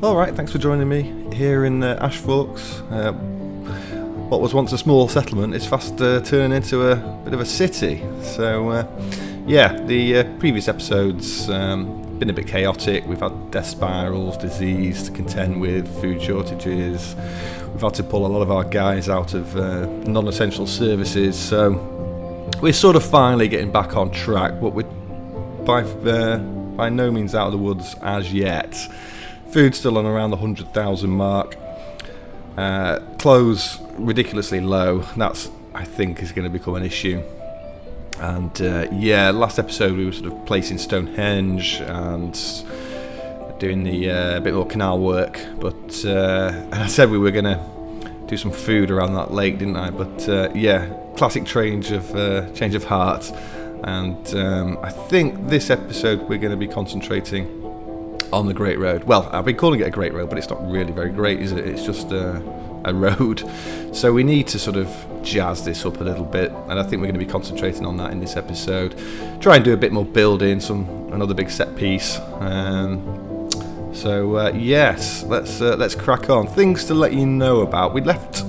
Alright, thanks for joining me here in Ashforks. What was once a small settlement is fast turning into a bit of a city. So, the previous episodes been a bit chaotic. We've had death spirals, disease to contend with, food shortages. We've had to pull a lot of our guys out of non-essential services. So, we're sort of finally getting back on track, but we're by no means out of the woods as yet. Food's still on around the 100,000 mark. Clothes ridiculously low. That's, I think, is going to become an issue. And last episode we were sort of placing Stonehenge and doing the bit more canal work. But I said we were going to do some food around that lake, didn't I? But classic change of heart. And I think this episode we're going to be concentrating on the Great Road. Well, I've been calling it a Great Road, but it's not really very great, is it? It's just a road. So we need to sort of jazz this up a little bit, and I think we're going to be concentrating on that in this episode. Try and do a bit more building, another big set piece. Yes, let's crack on. Things to let you know about. We left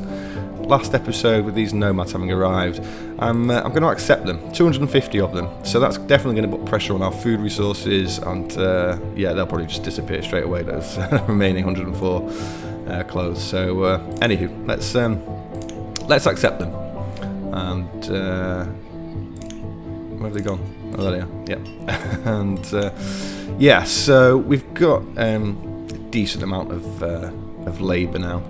last episode with these nomads having arrived. I'm going to accept them, 250 of them, so that's definitely going to put pressure on our food resources, and they'll probably just disappear straight away, those remaining 104 clothes. So anywho, let's accept them. And where have they gone? Oh, there they are. Yeah. And so we've got a decent amount of labour now.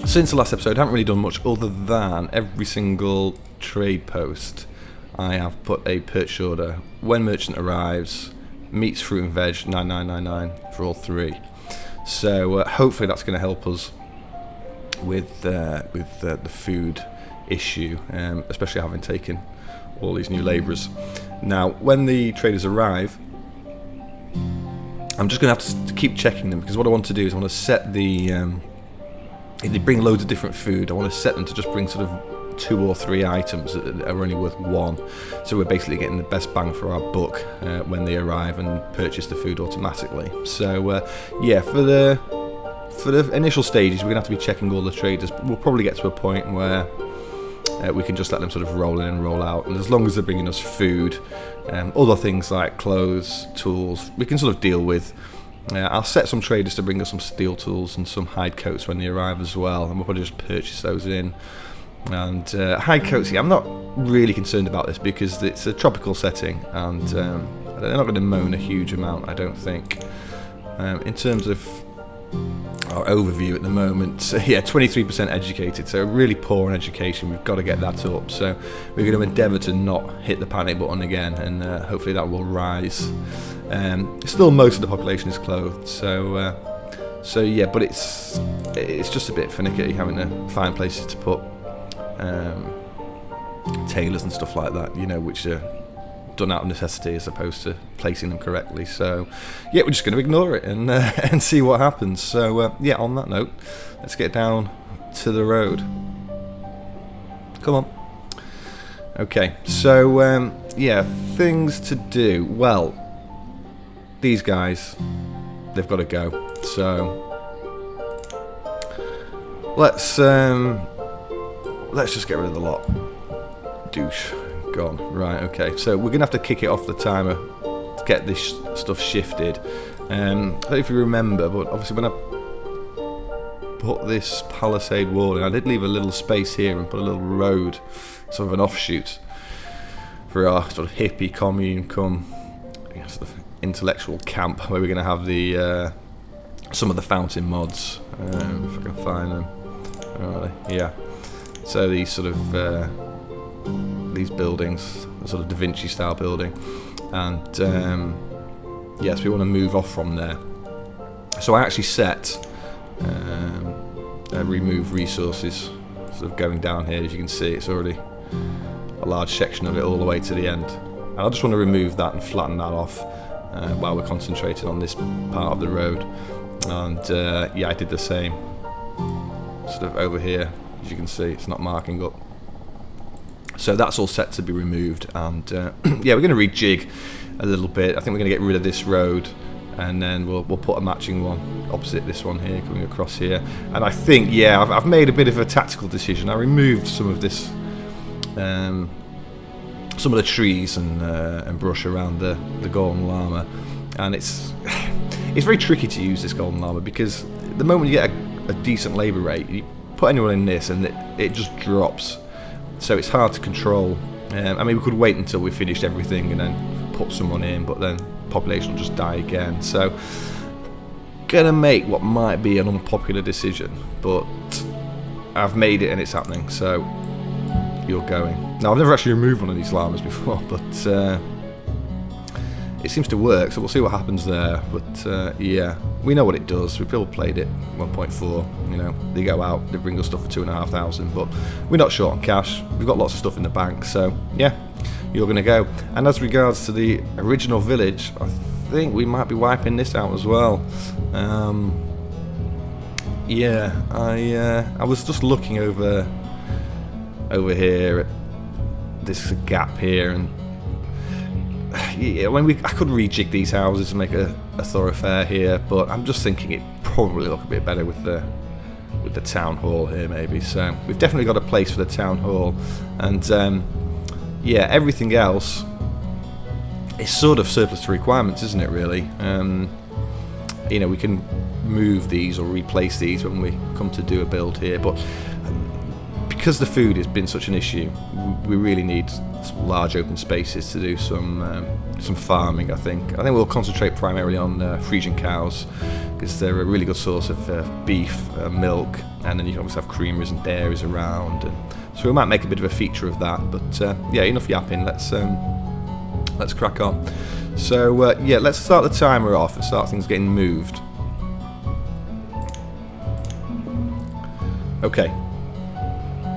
Since the last episode, I haven't really done much other than every single trade post I have put a purchase order. When merchant arrives, meats, fruit and veg, 9999 for all three. So hopefully that's going to help us with the food issue, especially having taken all these new labourers. Now, when the traders arrive, I'm just going to have to keep checking them, because what I want to do is I want to set the if they bring loads of different food, I want to set them to just bring sort of 2 or 3 items that are only worth 1. So we're basically getting the best bang for our buck when they arrive and purchase the food automatically. So for the initial stages, we're going to have to be checking all the traders. We'll probably get to a point where we can just let them sort of roll in and roll out. And as long as they're bringing us food, other things like clothes, tools, we can sort of deal with. I'll set some traders to bring us some steel tools and some hide coats when they arrive as well, and we'll probably just purchase those in. And hide coats, I'm not really concerned about this because it's a tropical setting, and they're not going to moan a huge amount, I don't think. In terms of our overview at the moment, 23% educated, so really poor in education. We've got to get that up, so we're going to endeavour to not hit the panic button again, and hopefully that will rise. Still, most of the population is clothed, but it's just a bit finicky having to find places to put tailors and stuff like that, which are done out of necessity as opposed to placing them correctly. So we're just going to ignore it and see what happens. So on that note, let's get down to the road. Come on. Okay, so things to do. Well, these guys, they've got to go. So let's just get rid of the lot. Douche. Gone. Right, okay, so we're gonna have to kick it off the timer to get this stuff shifted. I don't know if you remember, but obviously when I put this palisade wall in, I did leave a little space here and put a little road, sort of an offshoot, for our sort of hippie commune come sort of intellectual camp, where we're gonna have the some of the fountain mods, if I can find them. So these sort of these buildings, the sort of Da Vinci style building, and so we want to move off from there. So I actually set remove resources sort of going down here. As you can see, it's already a large section of it all the way to the end, and I just want to remove that and flatten that off while we're concentrating on this part of the road. And I did the same sort of over here. As you can see, it's not marking up. So that's all set to be removed, and we're going to rejig a little bit. I think we're going to get rid of this road and then we'll put a matching one opposite this one here, coming across here. And I think, yeah, I've made a bit of a tactical decision. I removed some of this, some of the trees and brush around the golden llama, and it's very tricky to use this golden llama, because the moment you get a decent labour rate, you put anyone in this and it just drops, so it's hard to control. I mean, we could wait until we finished everything and then put someone in, but then population will just die again. So gonna make what might be an unpopular decision, but I've made it and it's happening, so you're going. Now, I've never actually removed one of these llamas before, but it seems to work, so we'll see what happens there. But yeah, we know what it does. We've all played it 1.4, you know, they go out, they bring us stuff for 2,500, but we're not short on cash, we've got lots of stuff in the bank, so yeah, you're gonna go. And as regards to the original village, I think we might be wiping this out as well. Yeah, I was just looking over here at this gap here, and yeah, I could rejig these houses and make a thoroughfare here, but I'm just thinking it probably look a bit better with the town hall here, maybe. So we've definitely got a place for the town hall, and yeah, everything else is sort of surplus to requirements, isn't it, really? You know, we can move these or replace these when we come to do a build here, but because the food has been such an issue, we really need some large open spaces to do some farming. I think we'll concentrate primarily on Frisian cows, because they're a really good source of beef, milk, and then you can obviously have creamers and dairies around, and so we might make a bit of a feature of that. But yeah, enough yapping. Let's crack on. So yeah, let's start the timer off and start things getting moved. Okay.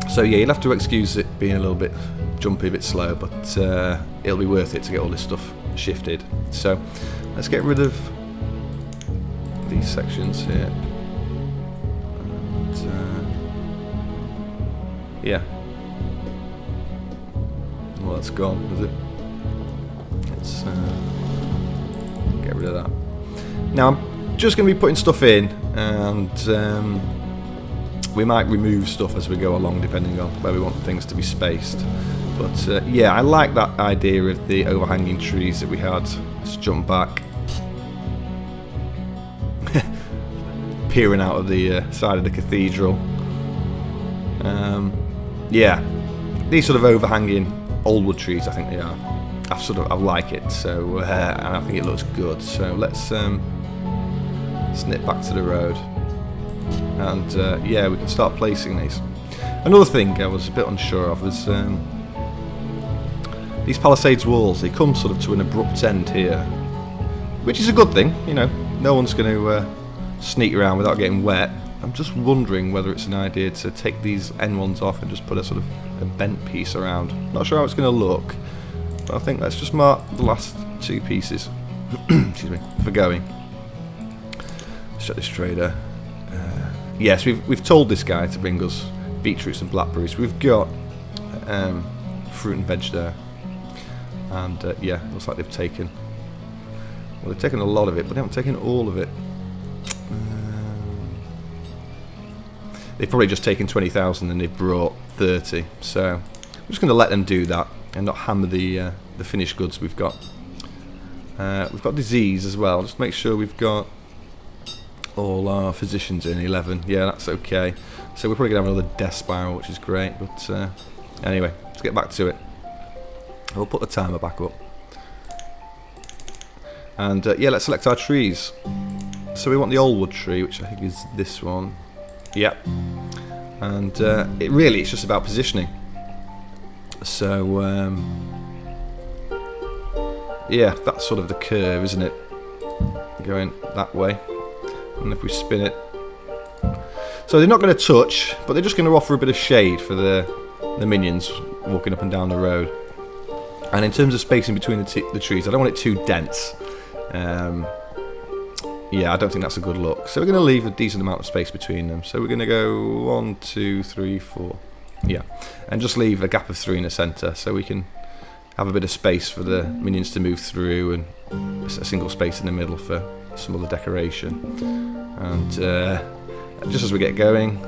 So yeah, you'll have to excuse it being a little bit jumpy, a bit slow, but it'll be worth it to get all this stuff shifted. So let's get rid of these sections here. And, yeah. Well, that's gone, is it? Let's get rid of that. Now I'm just going to be putting stuff in, and we might remove stuff as we go along, depending on where we want things to be spaced. But yeah, I like that idea of the overhanging trees that we had. Let's jump back. Peering out of the side of the cathedral. Yeah, these sort of overhanging old wood trees, I think they are. I like it, so and I think it looks good. So let's snip back to the road. And yeah, we can start placing these. Another thing I was a bit unsure of was these palisades walls. They come sort of to an abrupt end here, which is a good thing. You know, no one's going to sneak around without getting wet. I'm just wondering whether it's an idea to take these end ones off and just put a sort of a bent piece around. Not sure how it's going to look, but I think let's just mark the last two pieces. Excuse me, for going. Shut this trader. Yes, we've told this guy to bring us beetroots and blackberries. We've got fruit and veg there, and yeah, looks like they've taken. Well, they've taken a lot of it, but they haven't taken all of it. They've probably just taken 20,000 and they've brought 30. So I'm just going to let them do that and not hammer the finished goods we've got. We've got disease as well. Just make sure we've got all our physicians in 11. Yeah, that's okay. So we're probably going to have another death spiral, which is great. But anyway, let's get back to it. We'll put the timer back up. And yeah, let's select our trees. So we want the old wood tree, which I think is this one. Yep. And it's just about positioning. So yeah, that's sort of the curve, isn't it? Going that way. And if we spin it, so they're not going to touch, but they're just going to offer a bit of shade for the minions walking up and down the road. And in terms of spacing between the trees, I don't want it too dense. Yeah, I don't think that's a good look. So we're going to leave a decent amount of space between them. So we're going to go 1, 2, 3, 4. Yeah, and just leave a gap of 3 in the centre, so we can have a bit of space for the minions to move through, and a single space in the middle for some other decoration. And just as we get going,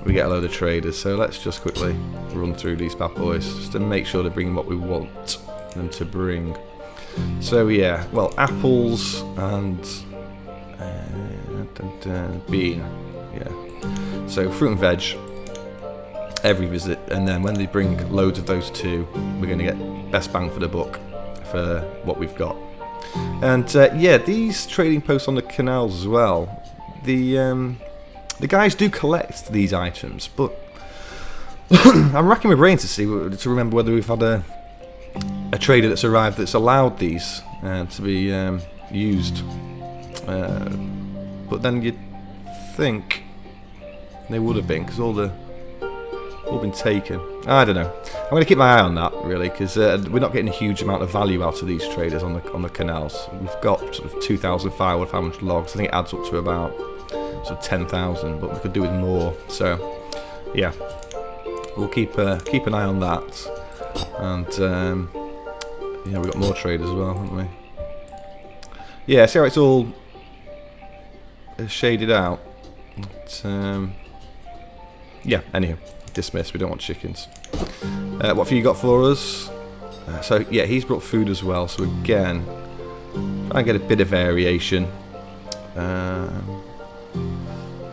we get a load of traders. So let's just quickly run through these bad boys just to make sure they're bringing what we want them to bring. So yeah, well, apples and bean. Yeah. So fruit and veg every visit, and then when they bring loads of those too, we're going to get best bang for the buck for what we've got. And yeah, these trading posts on the canals as well, the guys do collect these items, but I'm racking my brain to remember whether we've had a trader that's arrived that's allowed these to be used, but then you'd think they would have been, because all been taken. I don't know. I'm going to keep my eye on that, really, because we're not getting a huge amount of value out of these traders on the canals. We've got sort of 2,000 firewood, 500 logs. I think it adds up to about sort of 10,000, but we could do with more. So yeah, we'll keep an eye on that. And yeah, we've got more traders as well, haven't we? Yeah, see how it's all shaded out. But, yeah, anyway, dismissed. We don't want chickens. What have you got for us? So yeah, he's brought food as well. So again, try and get a bit of variation.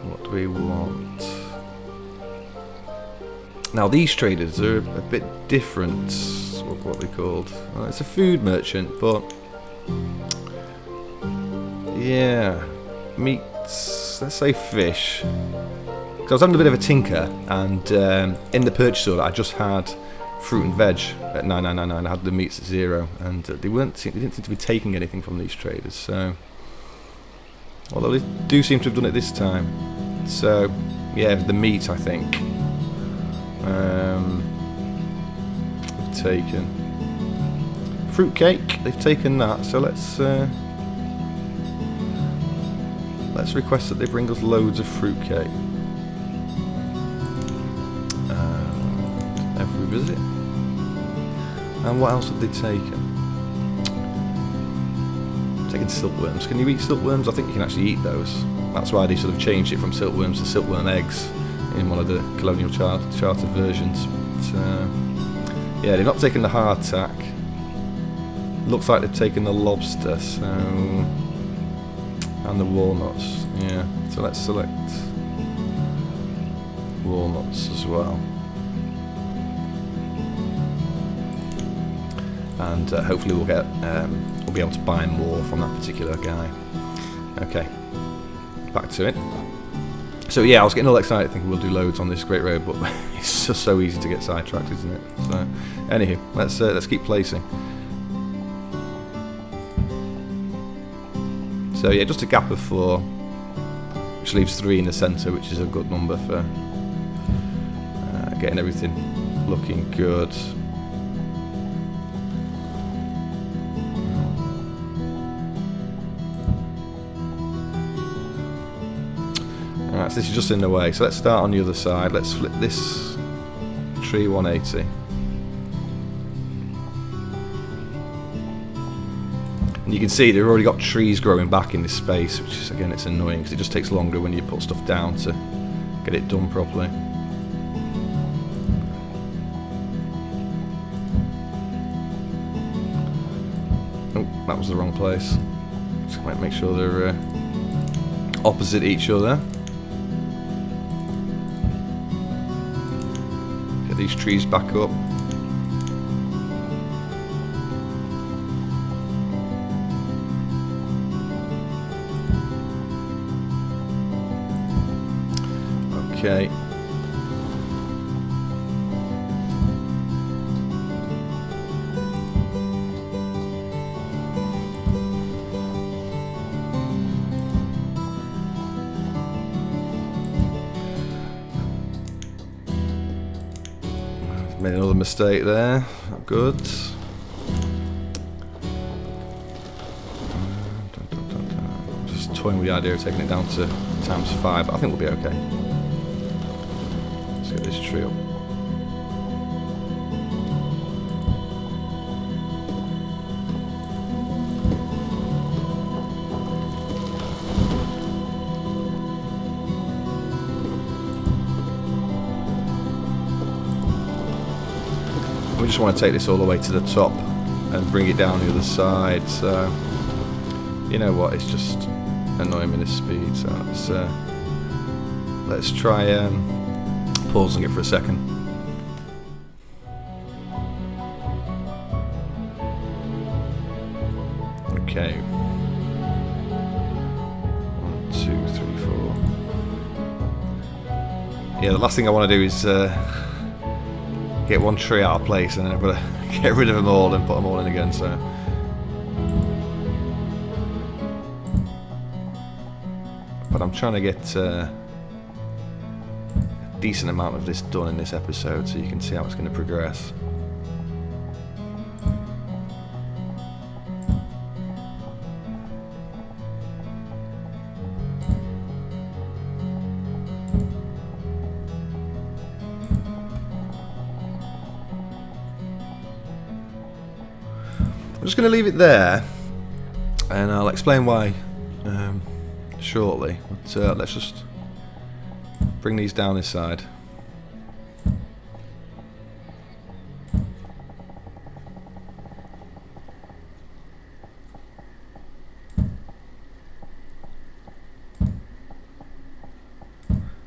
What do we want? Now these traders are a bit different. What are they called? Well, it's a food merchant, but yeah, meats. Let's say fish. Because I was having a bit of a tinker, and in the purchase order I just had fruit and veg at 9,999. I had the meats at 0, and they didn't seem to be taking anything from these traders. So, although they do seem to have done it this time. So, yeah, the meat I think they've taken. Fruit cake, they've taken that. So let's request that they bring us loads of fruit cake. Every visit. And what else have they taken? Taken silkworms. Can you eat silkworms? I think you can actually eat those. That's why they sort of changed it from silkworms to silkworm eggs in one of the Colonial Charter versions. But, yeah, they've not taken the hardtack. Looks like they've taken the lobster, so, and the walnuts. Yeah, so let's select walnuts as well. And hopefully we'll be able to buy more from that particular guy. Okay, back to it. So yeah, I was getting all excited thinking we'll do loads on this great road, but it's just so easy to get sidetracked, isn't it? So, anywho, let's keep placing. So yeah, just a gap of 4, which leaves 3 in the centre, which is a good number for getting everything looking good. Alright, so this is just in the way. So let's start on the other side. Let's flip this tree 180. And you can see they've already got trees growing back in this space, which is, again, it's annoying because it just takes longer when you put stuff down to get it done properly. Oh, that was the wrong place. Just make sure they're opposite each other. Get these trees back up. Okay. Made another mistake there. Not good. Just toying with the idea of taking it down to ×5, but I think we'll be okay. Let's get this tree up. We just want to take this all the way to the top and bring it down the other side. So you know what? It's just annoying me, this speed. So let's try pausing it for a second. Okay. 1, 2, 3, 4. Yeah, the last thing I want to do is get one tree out of place, and then I've got to get rid of them all and put them all in again. So. But I'm trying to get a decent amount of this done in this episode, so you can see how it's going to progress. I'm just going to leave it there, and I'll explain why shortly. But let's just bring these down this side.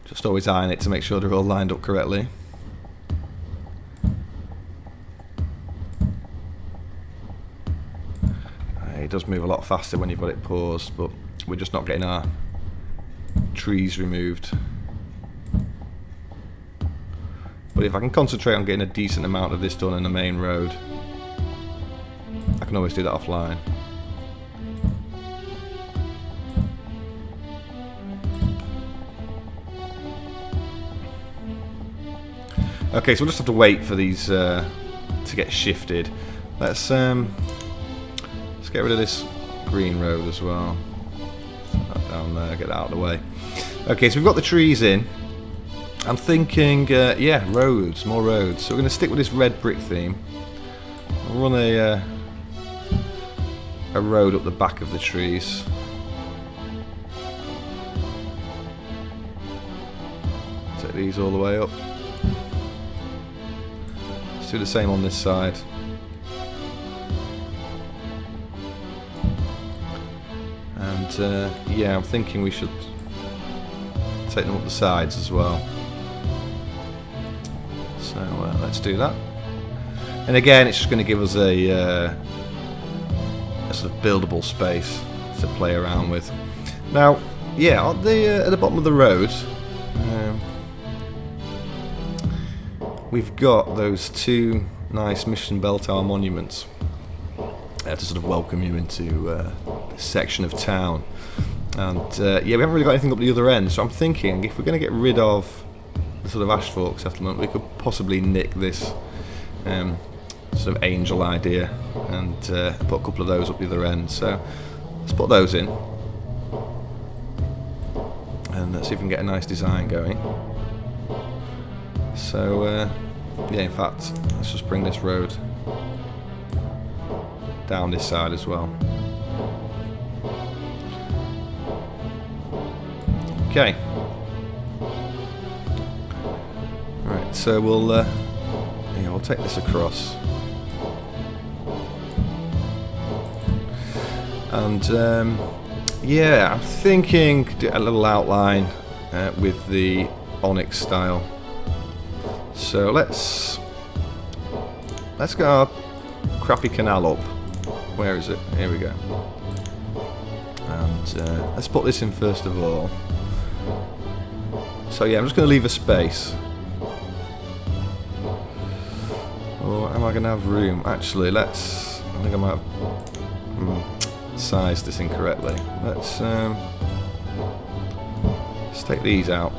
Just always eyeing it to make sure they're all lined up correctly. It does move a lot faster when you've got it paused, but we're just not getting our trees removed. But if I can concentrate on getting a decent amount of this done in the main road, I can always do that offline. Okay, so we'll just have to wait for these to get shifted. Let's get rid of this green road as well. Set that down there, get that out of the way. Okay, so we've got the trees in. I'm thinking, yeah, roads, more roads. So we're going to stick with this red brick theme. We'll run a road up the back of the trees. Take these all the way up. Let's do the same on this side. And yeah, I'm thinking we should take them up the sides as well. So let's do that. And again, it's just going to give us a sort of buildable space to play around with. Now, yeah, at the bottom of the road, we've got those two nice Mission Bell Tower monuments to sort of welcome you into this section of town. And yeah, we haven't really got anything up the other end, so I'm thinking if we're going to get rid of the sort of Ashfork settlement, we could possibly nick this sort of angel idea and put a couple of those up the other end. So let's put those in and let's see if we can get a nice design going. So yeah, in fact, let's just bring this road down this side as well. Okay. Right, so we'll take this across. And yeah, I'm thinking do a little outline with the onyx style. So let's get our crappy canal up. Where is it? Here we go. And let's put this in first of all. So yeah, I'm just going to leave a space. Or am I going to have room? Actually, I think I might have sized this incorrectly. Let's take these out.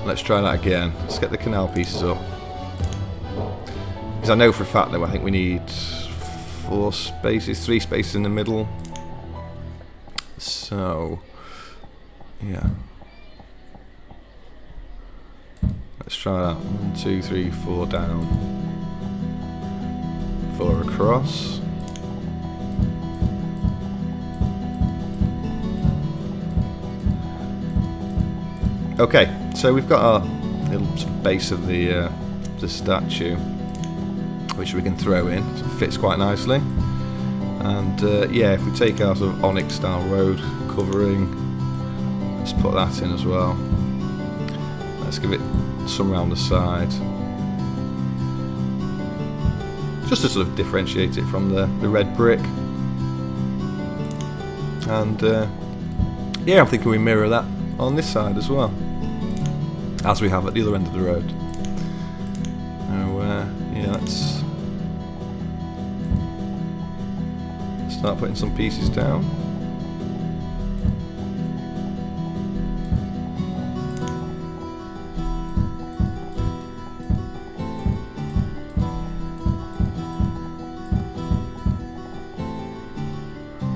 Let's try that again. Let's get the canal pieces up. Because I know for a fact that I think we need 3 spaces in the middle. So, yeah. Let's try that. 1, 2, 3, 4 down. 4 across. Okay, so we've got our little base of the statue, which we can throw in. So it fits quite nicely. And yeah, if we take our sort of onyx style road covering, let's put that in as well. Let's give it some round the side, just to sort of differentiate it from the red brick. And yeah, I'm thinking we mirror that on this side as well, as we have at the other end of the road. So yeah, let's start putting some pieces down.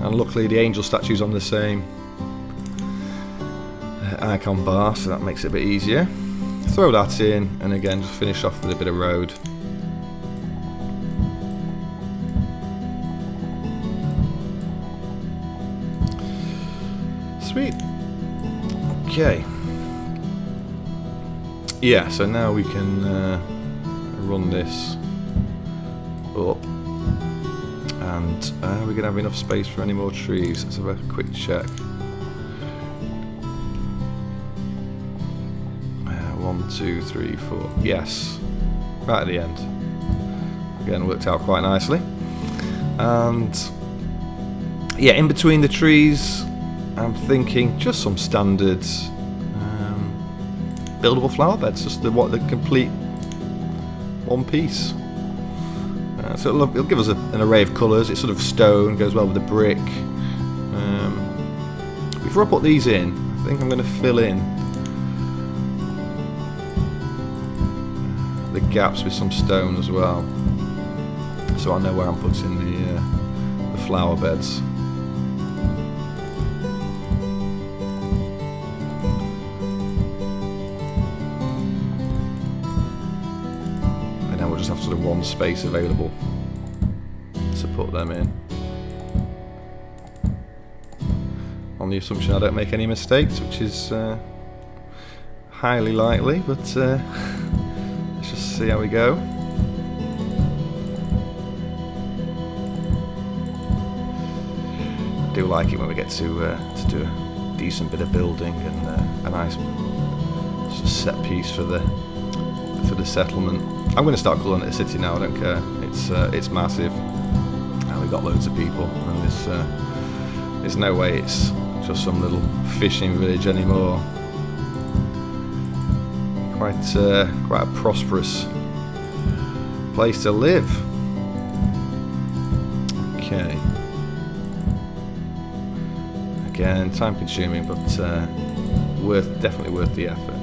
And luckily the angel statue's on the same icon bar, so that makes it a bit easier. Throw that in, and again just finish off with a bit of road. Sweet. Okay. Yeah, so now we can run this up. And we're going to have enough space for any more trees. Let's have a quick check. 1, 2, 3, 4. Yes, right at the end. Again, worked out quite nicely. And yeah, in between the trees, I'm thinking just some standard buildable flower beds, just the complete one piece. So it'll give us an array of colours. It's sort of stone, goes well with the brick. Before I put these in, I think I'm going to fill in the gaps with some stone as well, so I know where I'm putting the flower beds. And now we'll just have sort of one space available to put them in, on the assumption I don't make any mistakes, which is highly likely, but let's just see how we go. I do like it when we get to do a decent bit of building and a nice sort of set piece for the settlement. I'm going to start calling it a city now. I don't care. It's massive, and we've got loads of people, and there's no way it's just some little fishing village anymore. Quite a prosperous place to live. Okay. Again, time consuming, but definitely worth the effort.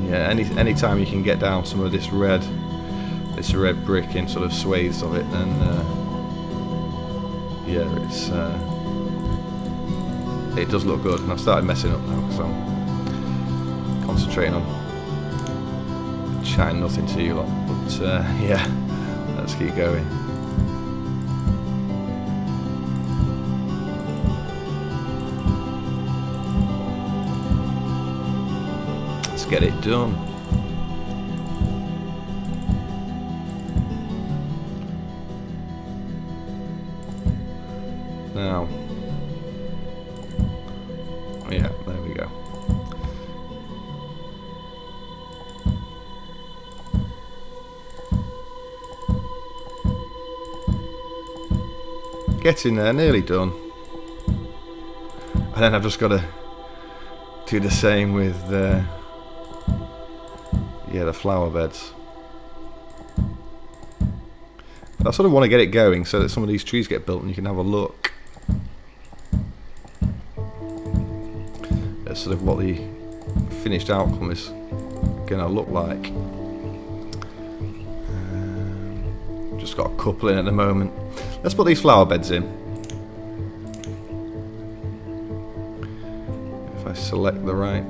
Yeah, any time you can get down some of this red brick in sort of swathes of it, then yeah, it does look good. And I've started messing up now because I'm concentrating on chatting nothing to you lot. But yeah, let's keep going. Let's get it done. Now, yeah, there we go. Getting there, nearly done. And then I've just got to do the same with yeah, the flower beds. But I sort of want to get it going so that some of these trees get built and you can have a look at sort of what the finished outcome is going to look like. Just got a couple in at the moment. Let's put these flower beds in. If I select the right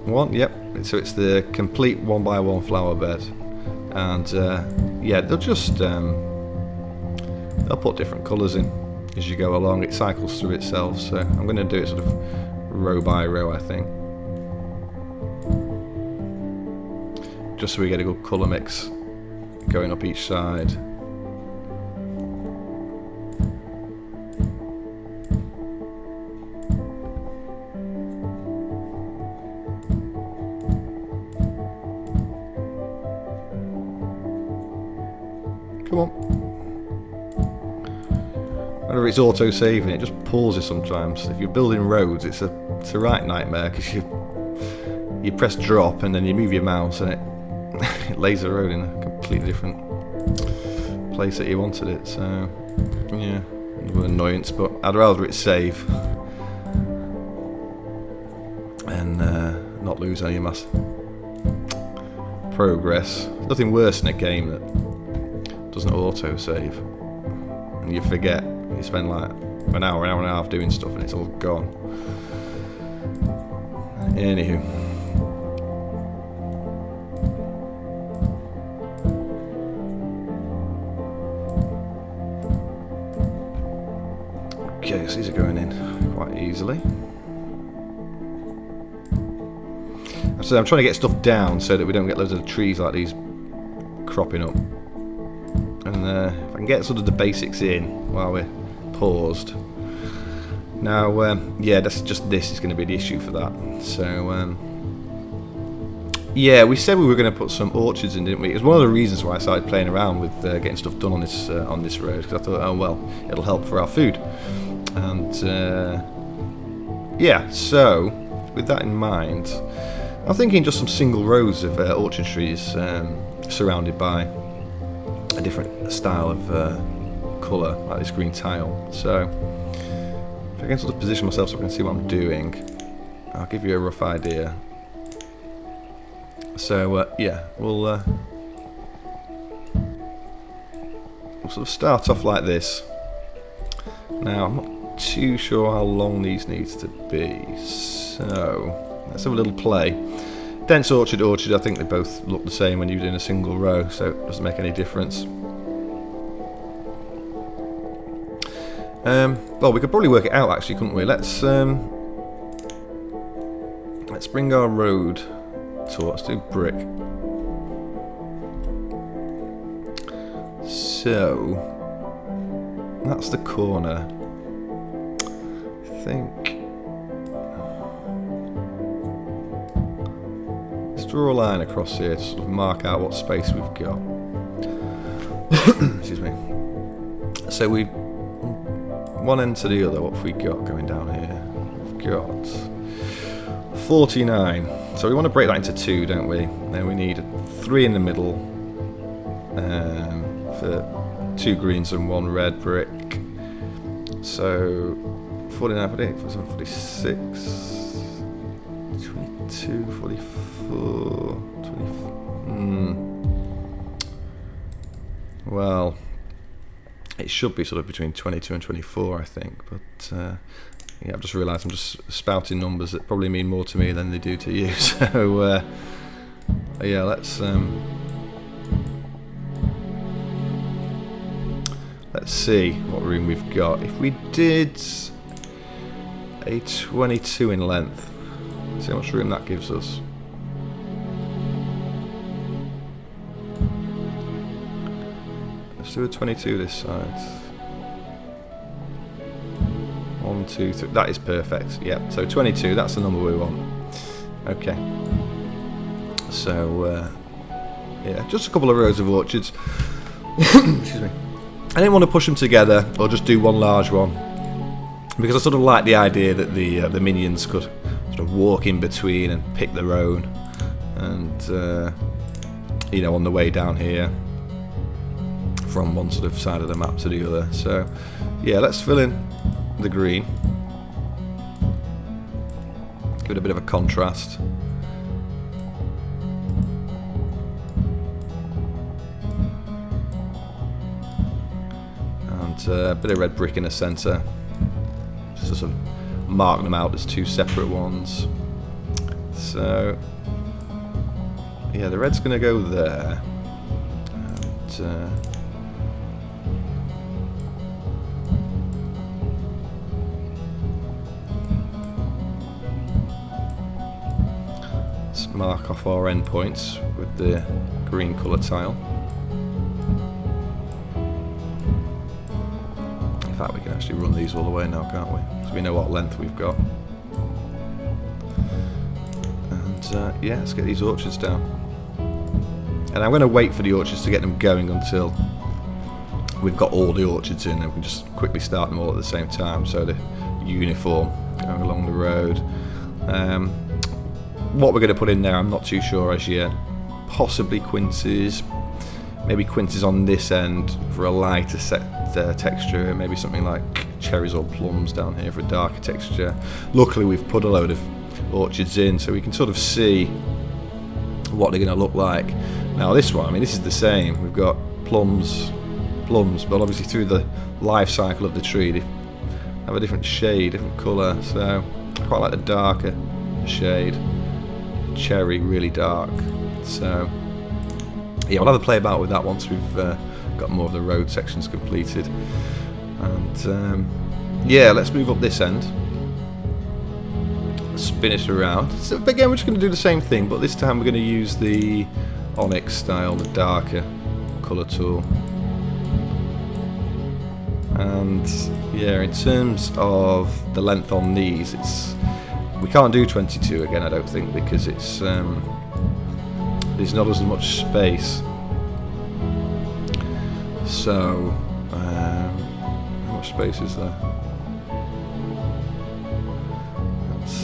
one, yep. So it's the complete 1x1 flower bed, and yeah, they'll just they'll put different colours in as you go along. It cycles through itself, so I'm going to do it sort of row by row, I think. Just so we get a good colour mix going up each side. Come on. Whenever it's auto-saving, it just pauses sometimes. If you're building roads, it's a right nightmare, because you press drop and then you move your mouse and it lays the road in a completely different place that you wanted it. So yeah, an annoyance, but I'd rather it save and not lose any mass progress. There's nothing worse in a game that doesn't auto-save and you forget. You spend like an hour and a half doing stuff and it's all gone. Anywho. Okay, so these are going in quite easily. So I'm trying to get stuff down so that we don't get loads of trees like these cropping up. And if I can get sort of the basics in while we're paused. Now, yeah, this is going to be the issue for that. So, yeah, we said we were going to put some orchards in, didn't we? It was one of the reasons why I started playing around with getting stuff done on this road, because I thought, oh well, it'll help for our food. And yeah, so with that in mind, I'm thinking just some single rows of orchard trees surrounded by a different style of colour, like this green tile. So if I can sort of position myself so I can see what I'm doing, I'll give you a rough idea. So yeah, we'll sort of start off like this. Now I'm not too sure how long these needs to be, so let's have a little play. Dense orchard, I think they both look the same when you're doing a single row, so it doesn't make any difference. Well, we could probably work it out actually, couldn't we? Let's bring our road to, let's do brick. So that's the corner. I think let's draw a line across here to sort of mark out what space we've got. Excuse me. So we one end to the other, what have we got going down here? We've got 49. So we want to break that into two, don't we? Then we need 3 in the middle for 2 greens and 1 red brick. So 49, 48, 47, 46, 22, 44, 20. Well, it should be sort of between 22 and 24, I think, but yeah, I've just realised I'm just spouting numbers that probably mean more to me than they do to you. So yeah, let's see what room we've got. If we did a 22 in length, see how much room that gives us. Let's do a 22 this side. 1, 2, 3. That is perfect. Yeah, so 22, that's the number we want. Okay. So, yeah, just a couple of rows of orchards. Excuse me. I didn't want to push them together or just do one large one, because I sort of like the idea that the minions could sort of walk in between and pick their own, and you know, on the way down here from one sort of side of the map to the other. So yeah, let's fill in the green, give it a bit of a contrast. And a bit of red brick in the centre, just to sort of mark them out as 2 separate ones. So yeah, the red's going to go there, and mark off our endpoints with the green colour tile. In fact, we can actually run these all the way now, can't we? So we know what length we've got. And yeah, let's get these orchards down. And I'm going to wait for the orchards to get them going until we've got all the orchards in, and we can just quickly start them all at the same time. So the uniform going along the road. What we're going to put in there, I'm not too sure as yet. Possibly quinces, maybe quinces on this end for a lighter texture, maybe something like cherries or plums down here for a darker texture. Luckily we've put a load of orchards in, so we can sort of see what they're going to look like. Now this one, I mean, this is the same. We've got plums, but obviously through the life cycle of the tree they have a different shade, different colour, so I quite like the darker shade. Cherry, really dark. So yeah, we'll have a play about with that once we've got more of the road sections completed. And yeah, let's move up this end, spin it around. So again, we're just going to do the same thing, but this time we're going to use the onyx style, the darker colour tool. And yeah, in terms of the length on these, we can't do 22 again, I don't think, because it's there's not as much space. So how much space is there? That's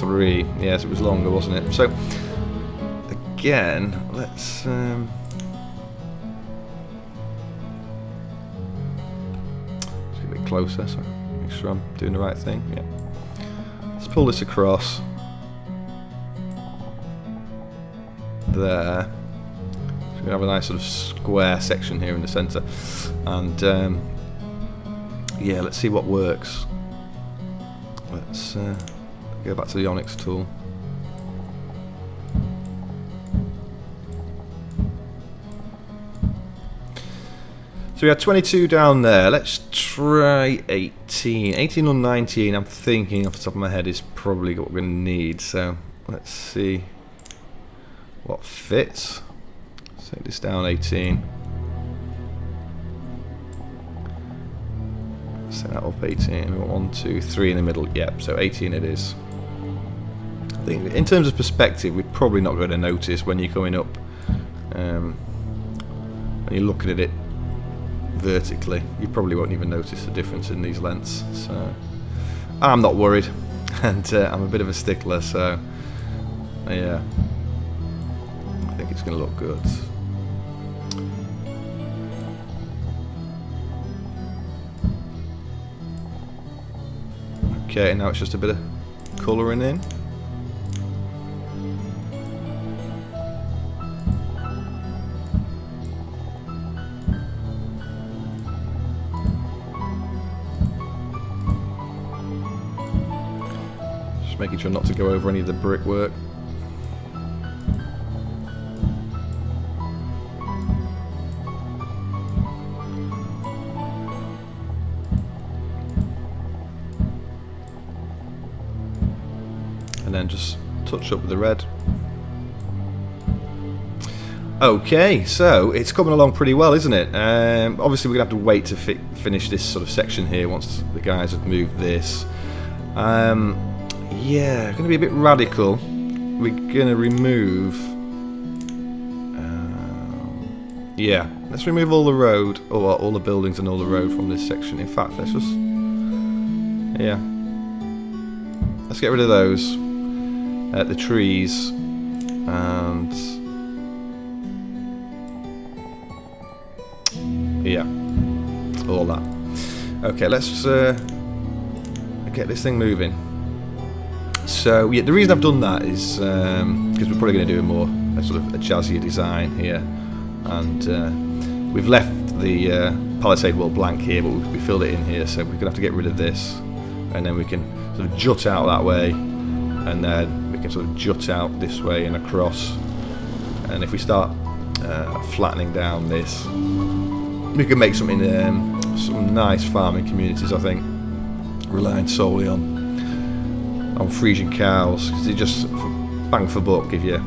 43. Yes, it was longer, wasn't it? So again, let's get a bit closer, so make sure I'm doing the right thing. Yeah. Let's pull this across there. So we have a nice sort of square section here in the centre, and yeah, let's see what works. Let's go back to the onyx tool. So we had 22 down there. Let's try 18. 18 or 19, I'm thinking off the top of my head, is probably what we're going to need. So let's see what fits. Let's take this down 18. Set that up 18. We want 1, 2, 3 in the middle. Yep, so 18 it is. I think in terms of perspective, we're probably not going to notice when you're coming up, when you're looking at it vertically, you probably won't even notice the difference in these lengths. So I'm not worried, and I'm a bit of a stickler, so yeah, I think it's going to look good. Okay, now it's just a bit of colouring in. Making sure not to go over any of the brickwork. And then just touch up with the red. Okay, so it's coming along pretty well, isn't it? Obviously we're going to have to wait to finish this sort of section here once the guys have moved this. Yeah, going to be a bit radical. We're going to remove... yeah, let's remove all the road, or all the buildings and all the road from this section. In fact, let's just... yeah. Let's get rid of those. The trees. And... yeah. All that. Okay, let's get this thing moving. So yeah, the reason I've done that is because we're probably going to do a sort of a jazzier design here, and we've left the palisade wall blank here, but we filled it in here, so we're going to have to get rid of this, and then we can sort of jut out that way, and then we can sort of jut out this way and across, and if we start flattening down this, we can make something some nice farming communities, I think, relying solely on on Frisian cows, because they just bang for buck give you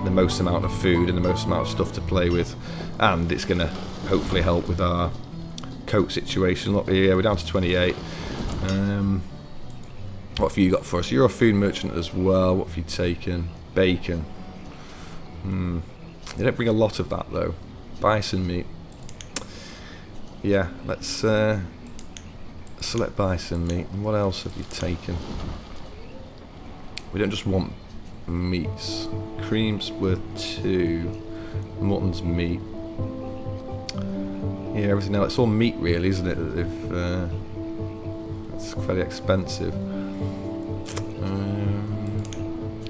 the most amount of food and the most amount of stuff to play with, and it's going to hopefully help with our coat situation. Look, yeah, we're down to 28. What have you got for us? You're a food merchant as well. What have you taken? Bacon. They don't bring a lot of that though. Bison meat. Yeah, let's select bison meat. And what else have you taken? We don't just want meats. Cream's worth 2. Mutton's meat. Yeah, everything else. It's all meat really, isn't it? It's very expensive.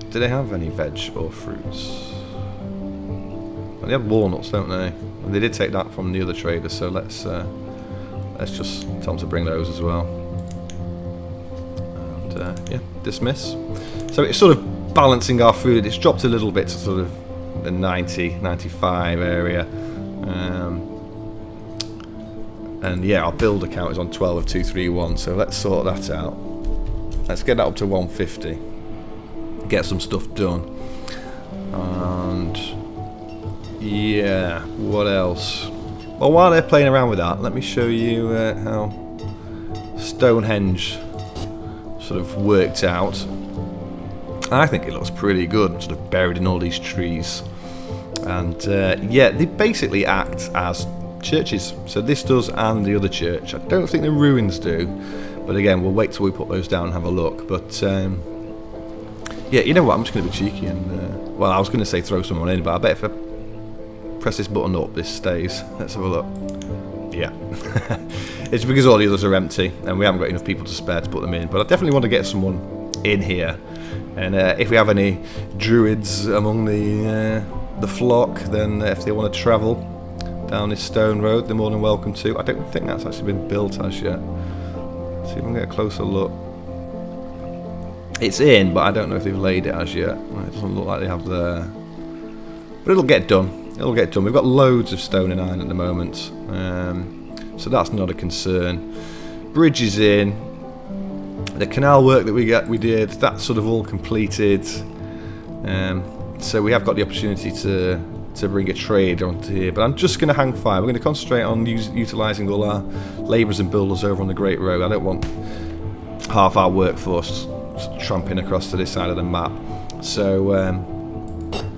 Do they have any veg or fruits? Well, they have walnuts, don't they? And they did take that from the other trader, so let's just tell them to bring those as well. And yeah, dismiss. So it's sort of balancing our food. It's dropped a little bit to sort of the 90, 95 area. And yeah, our build account is on 12 of 231, so let's sort that out. Let's get that up to 150. Get some stuff done. And yeah, what else? Well, while they're playing around with that, let me show you how Stonehenge sort of worked out. I think it looks pretty good, sort of buried in all these trees. And yeah, they basically act as churches. So this does, and the other church. I don't think the ruins do, but again, we'll wait till we put those down and have a look. But yeah, you know what? I'm just going to be cheeky and well, I was going to say throw someone in, but I bet if I press this button up, this stays. Let's have a look. Yeah, it's because all the others are empty, and we haven't got enough people to spare to put them in. But I definitely want to get someone in here, and if we have any druids among the flock, then if they want to travel down this stone road, they're more than welcome to. I don't think that's actually been built as yet. Let's see if we can get a closer look. It's in, but I don't know if they've laid it as yet. It doesn't look like they have there. But it'll get done. It'll get done. We've got loads of stone and iron at the moment, so that's not a concern. Bridge is in. The canal work that we did, that's sort of all completed. So we have got the opportunity to bring a trade onto here, but I'm just going to hang fire. We're going to concentrate on utilising all our labourers and builders over on the Great Road. I don't want half our workforce tramping across to this side of the map. So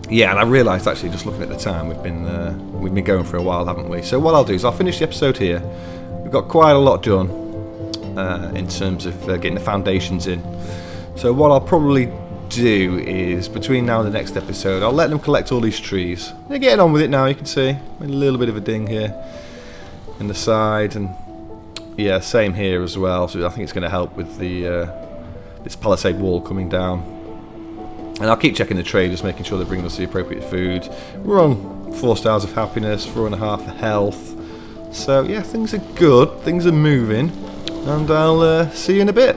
yeah, and I realised actually just looking at the time we've been going for a while, haven't we? So what I'll do is I'll finish the episode here. We've got quite a lot done in terms of getting the foundations in. So what I'll probably do is between now and the next episode, I'll let them collect all these trees. They're getting on with it now. You can see a little bit of a ding here in the side, and yeah, same here as well. So I think it's going to help with the this palisade wall coming down. And I'll keep checking the trade, just making sure they bring us the appropriate food. We're on 4 stars of happiness, 4.5 for health. So yeah, things are good, things are moving, and I'll see you in a bit.